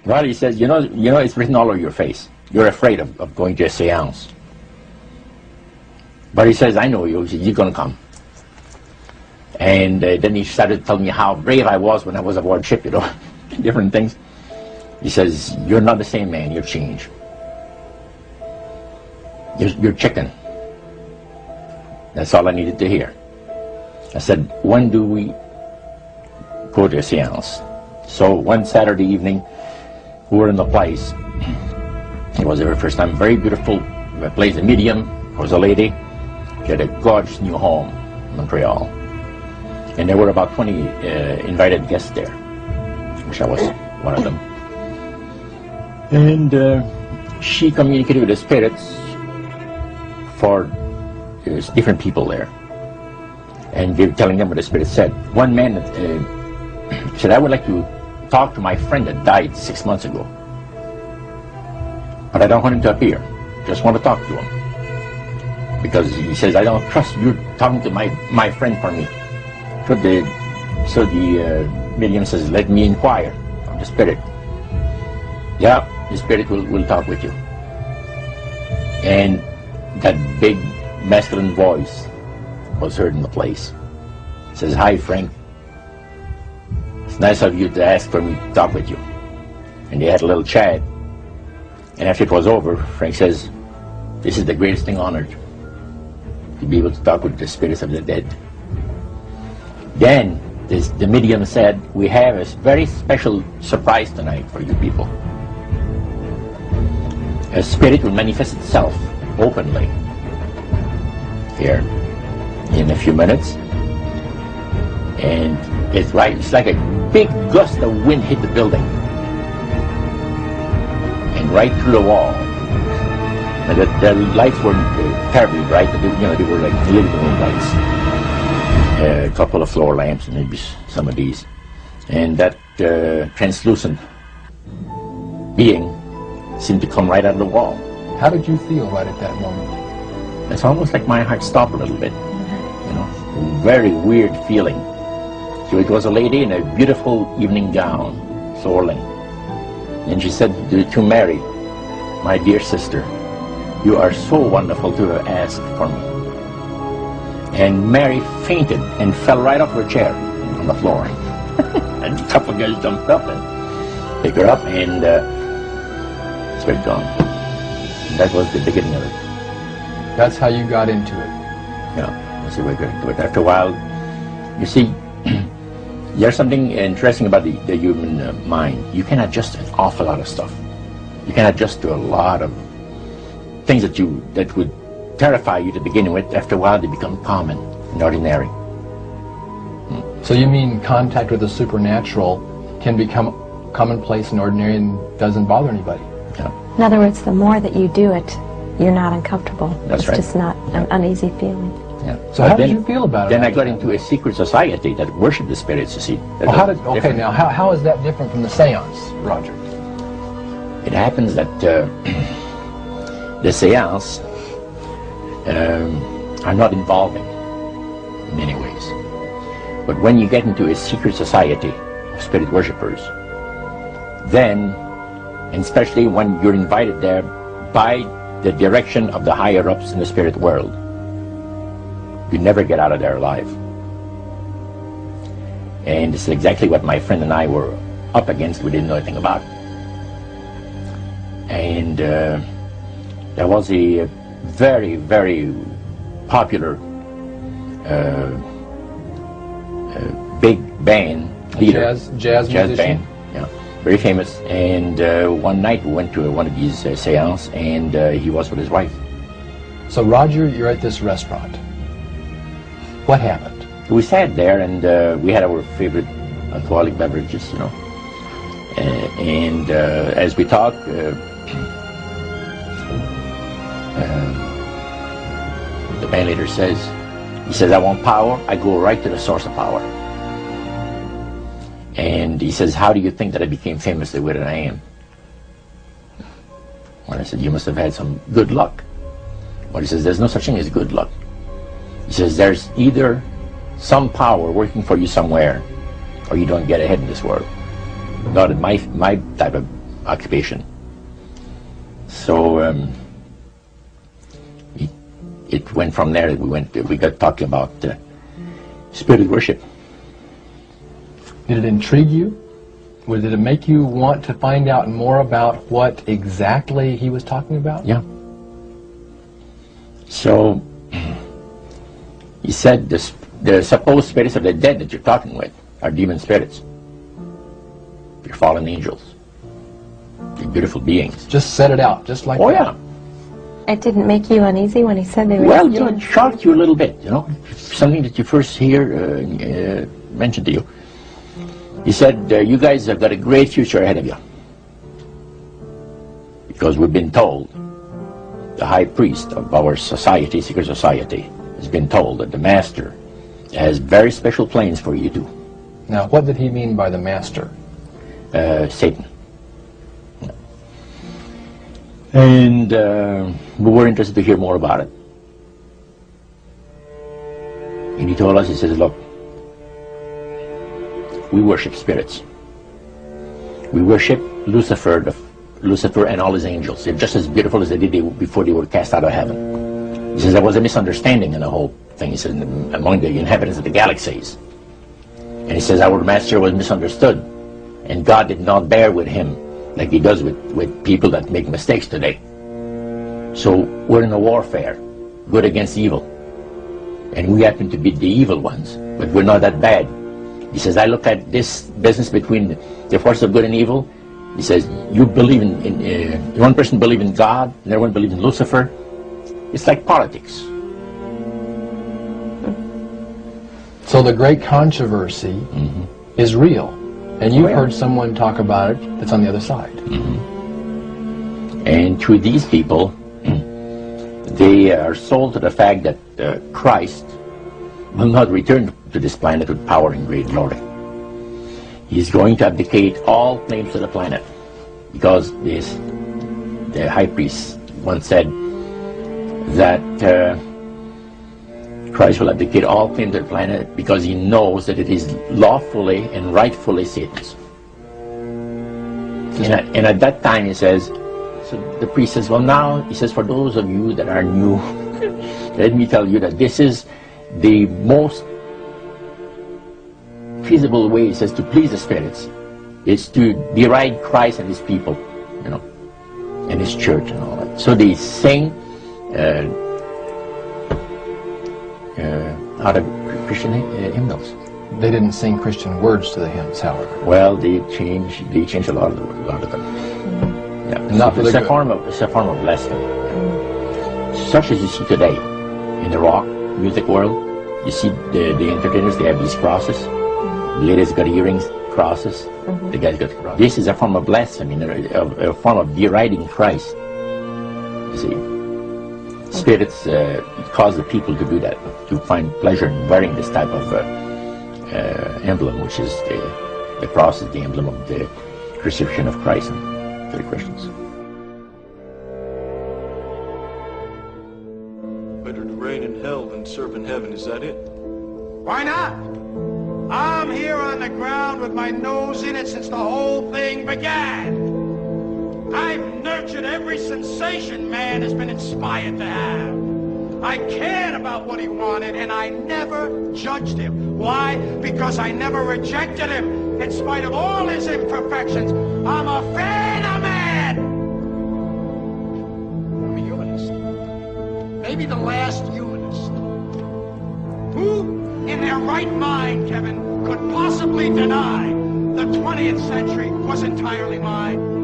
Well, he says, you know, it's written all over your face. You're afraid of going to a seance. But he says, I know you. He says, you're going to come. And then he started telling me how brave I was when I was aboard ship, you know, different things. He says, you're not the same man, you're changed. You're chicken. That's all I needed to hear. I said, when do we go to a seance? So one Saturday evening, we were in the place. It was the very first time. Very beautiful place. A medium was a lady. She had a gorgeous new home in Montreal. And there were about 20 invited guests there, which I was one of them. And she communicated with the spirits for different people there, and telling them what the spirit said. One man said, I would like to talk to my friend that died 6 months ago, but I don't want him to appear. Just want to talk to him. Because he says, I don't trust you talking to my friend for me. So the medium says, let me inquire of the spirit. Yeah, the spirit will talk with you. And that big masculine voice was heard in the place. It says, hi Frank, it's nice of you to ask for me to talk with you. And they had a little chat. And after it was over, Frank says, this is the greatest thing on earth, to be able to talk with the spirits of the dead. Then the medium said, we have a very special surprise tonight for you people. A spirit will manifest itself openly here in a few minutes, and it's like a big gust of wind hit the building and right through the wall. And the lights were terribly bright. They were like living room lights, a couple of floor lamps, and maybe some of these, and that translucent being seemed to come right out of the wall. How did you feel right at that moment? It's almost like my heart stopped a little bit, you know, very weird feeling. So it was a lady in a beautiful evening gown, soaring, and she said to Mary, my dear sister, you are so wonderful to have asked for me. And Mary fainted and fell right off her chair on the floor. And a couple of guys jumped up and picked her up, and it's been gone. That was the beginning of it. That's how you got into it. Yeah, that's the way I got into it. After a while, you see, there's something interesting about the human mind. You can adjust an awful lot of stuff. You can adjust to a lot of things that would terrify you to begin with. After a while, they become common and ordinary. So you mean contact with the supernatural can become commonplace and ordinary and doesn't bother anybody? Yeah. In other words, the more that you do it, you're not uncomfortable. That's right. It's just not an uneasy feeling. Yeah. So how did you feel about it? Then I got into a secret society that worshipped the spirits, you see. Okay, now how is that different from the seance, Roger? It happens that the seance are not involving in many ways. But when you get into a secret society of spirit worshippers, then, and especially when you're invited there by the direction of the higher-ups in the spirit world, you never get out of there alive. And this is exactly what my friend and I were up against. We didn't know anything about. And there was a very, very popular big band leader. Jazz musician? Band, yeah, very famous. And one night we went to one of these seances, and he was with his wife. So Roger, you're at this restaurant. What happened? We sat there, and we had our favorite alcoholic beverages, you know. And as we talked, the band leader says, he says, I want power. I go right to the source of power. And he says, how do you think that I became famous the way that I am? Well, I said, you must have had some good luck. Well, he says, there's no such thing as good luck. He says, there's either some power working for you somewhere, or you don't get ahead in this world. Not in my type of occupation. So it went from there. We got talking about spirit worship. Did it intrigue you? Did it make you want to find out more about what exactly he was talking about? Yeah. So he said the supposed spirits of the dead that you're talking with are demon spirits. They're fallen angels. They're beautiful beings. Just set it out, just like that. Yeah. It didn't make you uneasy when he said they were... Well, it shocked you a little bit, something that you first hear mentioned to you. He said, you guys have got a great future ahead of you. Because we've been told, the high priest of our society, secret society, has been told that the master has very special plans for you too. Now, what did he mean by the master? Satan. And we were interested to hear more about it. And he told us, he says, look, we worship spirits. We worship Lucifer and all his angels. They're just as beautiful as they did before they were cast out of heaven. He says there was a misunderstanding in the whole thing. He says among the inhabitants of the galaxies. And he says our master was misunderstood. And God did not bear with him like he does with people that make mistakes today. So we're in a warfare, good against evil. And we happen to be the evil ones, but we're not that bad. He says, I look at this business between the forces of good and evil. He says, you believe in one person believes in God, and everyone believes in Lucifer. It's like politics. So the great controversy is real. And you've heard someone talk about it that's on the other side. And to these people, they are sold to the fact that Christ will not return to this planet with power and great glory. He's going to abdicate all claims to the planet, because the high priest once said that Christ will abdicate all claims to the planet because he knows that it is lawfully and rightfully Satan's. And at that time, he says, so the priest says, well now, he says, for those of you that are new, let me tell you that this is the most feasible way, he says, to please the spirits. Is to deride Christ and his people, and his church and all that. So they sing out of Christian hymnals. They didn't sing Christian words to the hymns, however. Well, they changed a lot of them. Yeah, not it's a form of blasphemy, such as you see today in the rock music world. You see the entertainers; they have these crosses. The ladies got earrings, crosses. The guys got crosses. This is a form of blasphemy, a form of deriding Christ. You see, spirits cause the people to do that, to find pleasure in wearing this type of emblem, which is the cross is the emblem of the crucifixion of Christ to the Christians. Better to reign in hell than serve in heaven, is that it? Why not? I'm here on the ground with my nose in it since the whole thing began. I've nurtured every sensation man has been inspired to have. I cared about what he wanted, and I never judged him. Why? Because I never rejected him. In spite of all his imperfections, I'm a fan of man. I'm a humanist. Maybe the last humanist. Who in their right mind, Kevin, could possibly deny the 20th century was entirely mine?